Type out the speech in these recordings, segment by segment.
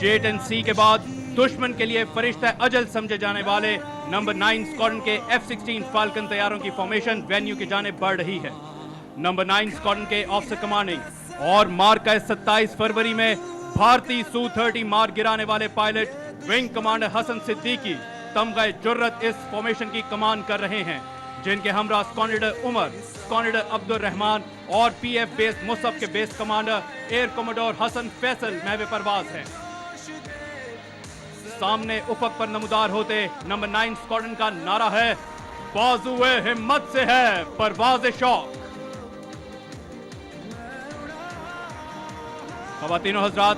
J10C के बाद दुश्मन के लिए फरिश्ता अजल समझे जाने वाले नंबर 9 स्क्वाड्रन के F-16 फाल्कन तैयारों की फॉर्मेशन वेन्यू की जानिब बढ़ रही है। नंबर 9 स्क्वाड्रन के ऑफिसर कमांडिंग और मार्क का 27 फरवरी में भारतीय Su-30 मार गिराने वाले pilot wing commander Hasan Siddiqui तमगा जुर्रत इस फॉर्मेशन की कमान कर रहे हैं, जिनके हमरा squadron leader Umar, squadron leader Abdul Rahman और PF बेस मुसअब के base commander air commodore Hasan Faisal महवे परवाज हैं। सामने उफक पर नमूदार होते नंबर 9 स्क्वाड्रन का नारा है, बाजुए हिम्मत से है परवाज़ शौक। ख़वातीनो हज़रात,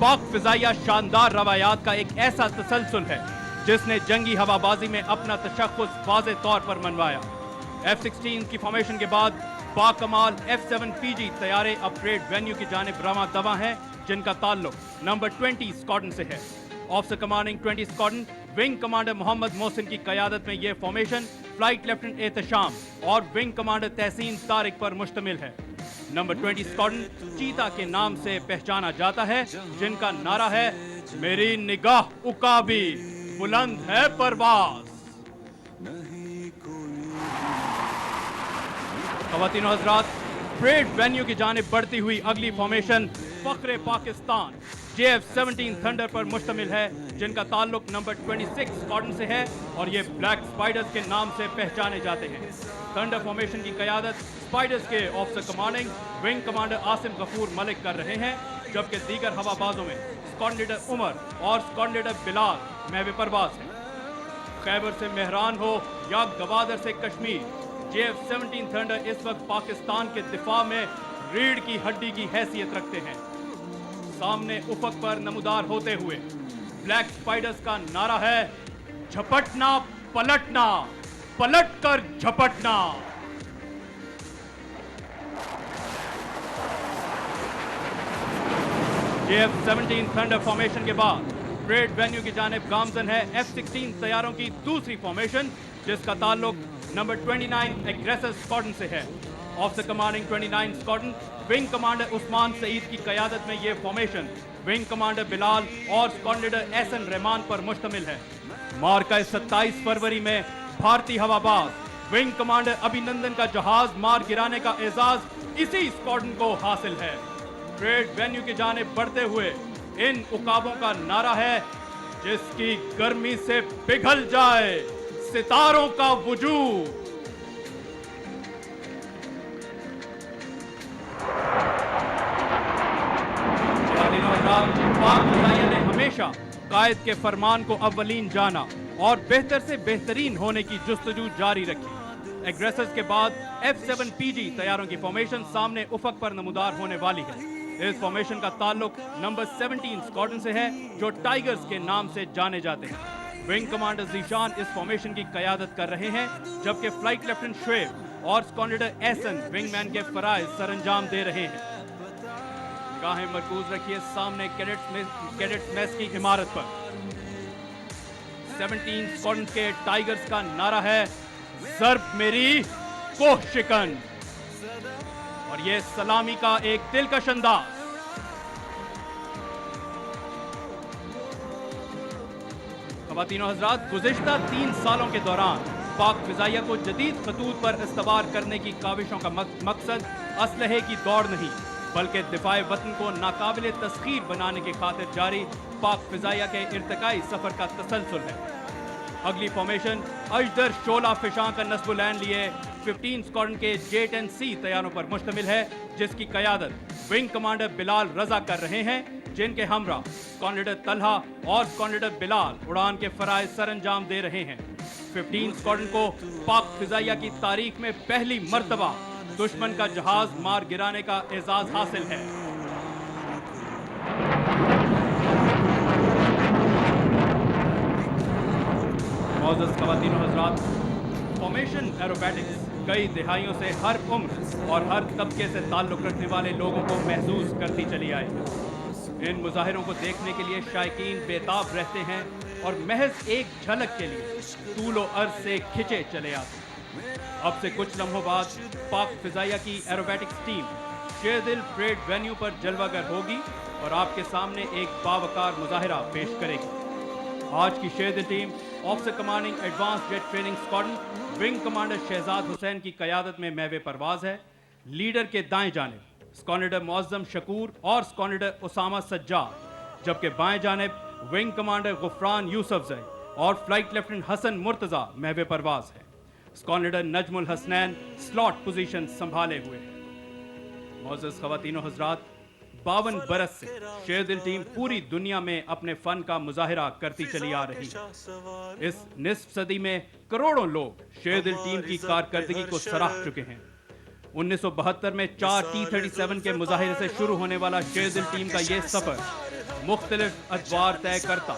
पाक फिजाइया शानदार रवायात का एक ऐसा तसलसल है जिसने जंगी हवाबाजी में अपना तशख्खुस वाज़े तौर पर मनवाया। F-16 की फॉर्मेशन के बाद बाकमाल F-7PG तैयारे अपग्रेड वेन्यू की जानिब रवां दवा हैं, जिनका ताल्लुक नंबर 20 स्क्वाड्रन से है। Officer commanding 20 squadron wing commander Mohammad Mohsin की क़यादत में यह फॉर्मेशन फ्लाइट लेफ्टिनेंट एहतशाम और विंग कमांडर तहसीन तारिक पर मुश्तमिल है। नंबर 20 स्क्वाड्रन चीता के नाम से पहचाना जाता है, जिनका नारा है, मेरी निगाह उकाबी बुलंद है परवाज़। ख़वातीनो हज़रात, परेड वेन्यू की जानिब बढ़ती हुई अगली फॉर्मेशन फ़ख्रे पाकिस्तान JF-17 थंडर पर मुश्तमिल है, जिनका ताल्लुक नंबर 26 स्क्वाड्रन से है और ये ब्लैक स्पाइडर्स के नाम से पहचाने जाते हैं। थंडर फॉर्मेशन की क़यादत स्पाइडर्स के officer commanding wing commander Asim Ghafoor Malik कर रहे हैं, जबकि दीगर हवाबाजों में स्क्वाड्रन लीडर उमर और स्क्वाड्रन लीडर बिलाल महवे परवाज़ हैं। खैबर से मेहरान हो या गवादर से कश्मीर, JF-17 थंडर इस वक्त पाकिस्तान के दिफा में रीढ़ की हड्डी की हैसियत रखते हैं। सामने उफक पर नमूदार होते हुए ब्लैक स्पाइडर्स का नारा है, झपटना पलटना, पलट कर झपटना। JF-17 थंडर फॉर्मेशन के बाद परेड वेन्यू की जानिब गामजन है F-16 तैयारों की दूसरी फॉर्मेशन, जिसका ताल्लुक नंबर 29 एग्रेसर स्क्वाड्रन से है। Officer commanding 29 squadron wing commander Usman Saeed की क़यादत में यह फॉर्मेशन विंग कमांडर बिलाल और स्क्वाड्रन लीडर एहसन रहमान पर मुश्तमिल है। मार्का 27 फरवरी में भारतीय हवाबाज विंग कमांडर अभिनंदन का जहाज मार गिराने का एजाज इसी स्क्वाड्रन को हासिल है। परेड वेन्यू की जानिब बढ़ते हुए इन उकाबों का नारा है, जिसकी गर्मी से पिघल जाए सितारों का वजूद। पाक फिजाइया ने हमेशा कायद के फरमान को अव्वलीन जाना और बेहतर से बेहतरीन होने की जुस्तजू जारी रखी। एग्रेसर्स के बाद F-7PG तैयारों की फॉर्मेशन सामने उफक पर नमूदार होने वाली है। इस फॉर्मेशन का ताल्लुक नंबर 17 स्क्वाड्रन से है, जो टाइगर्स के नाम से जाने जाते हैं। विंग कमांडर जीशान इस फॉर्मेशन की क़यादत कर रहे हैं, जबकि फ्लाइट लेफ्टिनेंट शुएब और स्क्वाड्रन लीडर एहसन विंगमैन के फराइज सरअंजाम दे रहे हैं। निगाहें मरकूज रखिए सामने कैडेट्स मेस की इमारत पर। 17 स्क्वाड्रन के टाइगर्स का नारा है, ज़र्ब मेरी कोह शिकन, और ये सलामी का एक दिलकश अंदाज। ख़वातीनो हज़रात, गुज़िश्ता 3 सालों के दौरान पाक फिजाइया को जदीद खतूत पर इस्तवार करने की काविशों का मकसद असलहे की दौड़ नहीं, बल्कि दिफाए वतन को नाकाबिले तस्खीर बनाने की खातिर जारी पाक फिजाइया के इर्तिकाई सफर का तसलसल है। अगली फॉर्मेशन अजदर शोला फिशां का नस्बुलैन लिए 15 स्क्वाड्रन के J10C तैयारों पर मुश्तमिल है, जिसकी क़यादत विंग कमांडर बिलाल रजा कर रहे हैं, जिनके हमरा स्क्वाड्रन लीडर तलहा और स्क्वाड्रन लीडर बिलाल उड़ान के फराइज सरअंजाम दे रहे हैं। 15 स्क्वाड्रन को पाक फिजाइया की तारीख में पहली मर्तबा दुश्मन का जहाज मार गिराने का एजाज हासिल है। मौजूद ख़वातीनो हज़रात, फॉर्मेशन एरोबैटिक्स कई दिहाइयों से हर उम्र और हर तबके से ताल्लुक़ रखने वाले लोगों को महसूस करती चली आई। इन मुजाहिरों को देखने के लिए शायकीन बेताब रहते हैं और महज एक झलक के लिए तूलो अर्ज से खिंचे चले आते हैं। अब से कुछ लम्हों बाद पाक फिजाइया की एरोबैटिक्स टीम शेरदिल परेड वेन्यू पर जलवागर होगी और आपके सामने एक बावकार मुजाहिरा पेश करेगी। आज की शेर team officer commanding advance jet training squadron wing commander Shahzad Hussain की क़यादत में महवे परवाज है। लीडर के दाएं जानिब स्क्वाड्रन मुअज्जम शकूर और स्क्वाड्रन उसामा सज्जाद, जबकि बाएं जानिब विंग कमांडर गुफरान यूसुफजई और फ्लाइट लेफ्टिनेंट हसन मुर्तजा महवे परवाज है। Squadron Najmul Hasnain slot position संभाले हुए है। मोअज़्ज़ज़ ख़वातीनो हज़रात, 52 बरस से शेरदिल टीम पूरी दुनिया में अपने फन का मुजाहिरा करती चली आ रही है। इस निस्फ सदी में करोड़ों लोग शेरदिल टीम की कारकर्दगी को सराह चुके हैं। 1972 में 4 T-37 के मुजाहिरे से शुरू होने वाला शेरदिल टीम का ये सफर मुख्तलिफ अदवार तय करता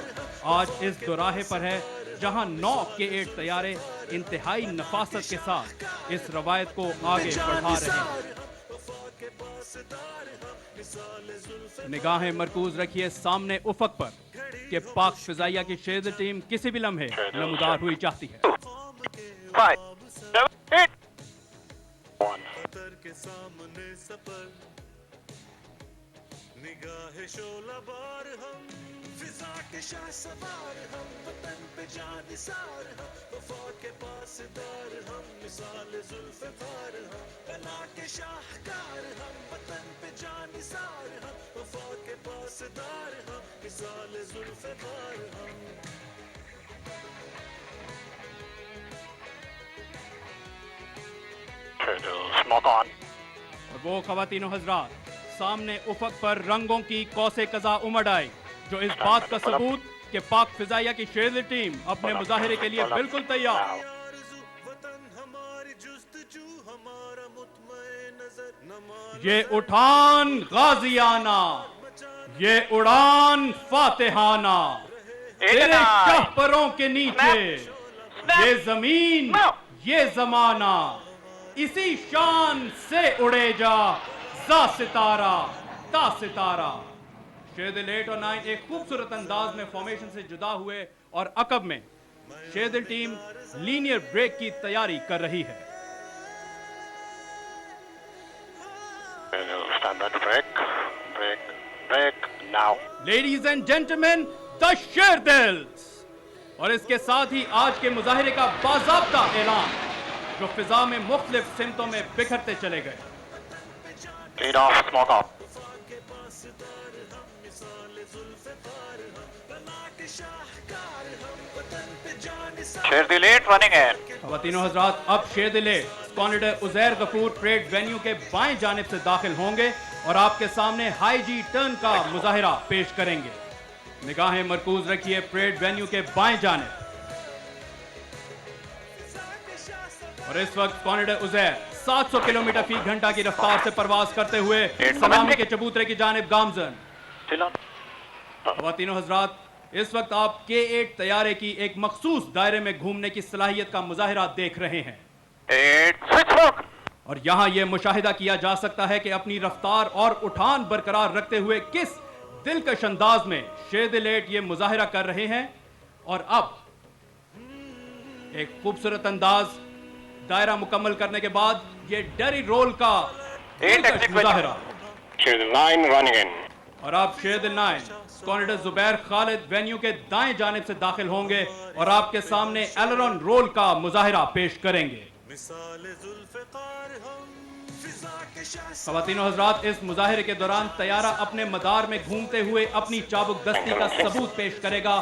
आज इस दोराहे पर है, जहां 9 K-8 तैयारे इंतहाई नफासत के साथ इस रवायत को आगे बढ़ा रहे हैं। निगाहें मरकूज रखिए सामने उफक पर कि पाक फिजाइया की शेरदिल टीम किसी भी लम्हे नमूदार हुई चाहती है। 5, 7, 8 के सामने सफर निगाहे शोला बार हम फिजा के शाह सवार हम वतन पे जानिसार हम वफा के पासदार हम मिसाल जुल्फ़िकार हम बला के शाहकार हम वतन पे जानिसार हम वफा के पासदार हम मिसाल जुल्फ़िकार हम। Smoke on. और वो ख़वातीनो हज़रात, सामने उफक पर रंगों की कौसे कज़ा उमड़ आई, जो इस बात का सबूत कि पाक फिजाइया की शेरदिल टीम अपने मुजाहिरे के लिए बिल्कुल तैयार। ये उठान गाजियाना, ये उड़ान फातिहाना, तेरे शहपरों के नीचे ये जमीन ये जमाना, इसी शान से उड़े जा सितारा ता सितारा। शेरदिल 8 और 9 एक खूबसूरत अंदाज में फॉर्मेशन से जुदा हुए और अकब में शेरदिल टीम लीनियर ब्रेक की तैयारी कर रही है। Standard break, break, break now. Ladies and gentleman, the Sherdils. और इसके साथ ही आज के मुजाहिरे का बाज़ाब्ता ऐलान, जो फिजा में मुख्तलिफ सिमतों में बिखरते चले गए। Lead off, smoke off. Sherdil 8 running in. ख़वातीनो हज़रात, अब Sherdil 8 squadron Uzair Ghafoor parade venue के बाएं जानिब से दाखिल होंगे और आपके सामने हाई जी टर्न का मुजाहिरा पेश करेंगे। निगाहें मरकूज रखिए परेड वेन्यू के बाएं जानिब। और इस वक्त स्क्वाड्रन उज़ैर 700 किलोमीटर फी घंटा की रफ्तार से परवाज करते हुए सलामी के चबूतरे की जानिब गामजन। ख़वातीनो हज़रात, इस वक्त आप K-8 तैयारे की एक मखसूस दायरे में घूमने की सलाहियत का मुजाहिरा देख रहे हैं। 8 switch smoke. और यहाँ यह मुशाहिदा किया जा सकता है कि अपनी रफ्तार और उठान बरकरार रखते हुए किस दिलकश अंदाज में शेरदिल 8 ये मुजाहिरा कर रहे हैं। और अब एक खूबसूरत अंदाज दायरा मुकम्मल करने के बाद ये डरी रोल का दिलकश मुजाहिरा। Sheerdil 9 running in. और अब शेरदिल 9 स्क्वाड्रन जुबैर खालिद वेन्यू के दाएं जानिब से दाखिल होंगे और आपके सामने एलरॉन रोल का मुजाहिरा पेश करेंगे। ख़वातीनो हज़रात, इस मुजाहिरे के दौरान तैयारा अपने मदार में घूमते हुए अपनी चाबुक दस्ती का सबूत पेश करेगा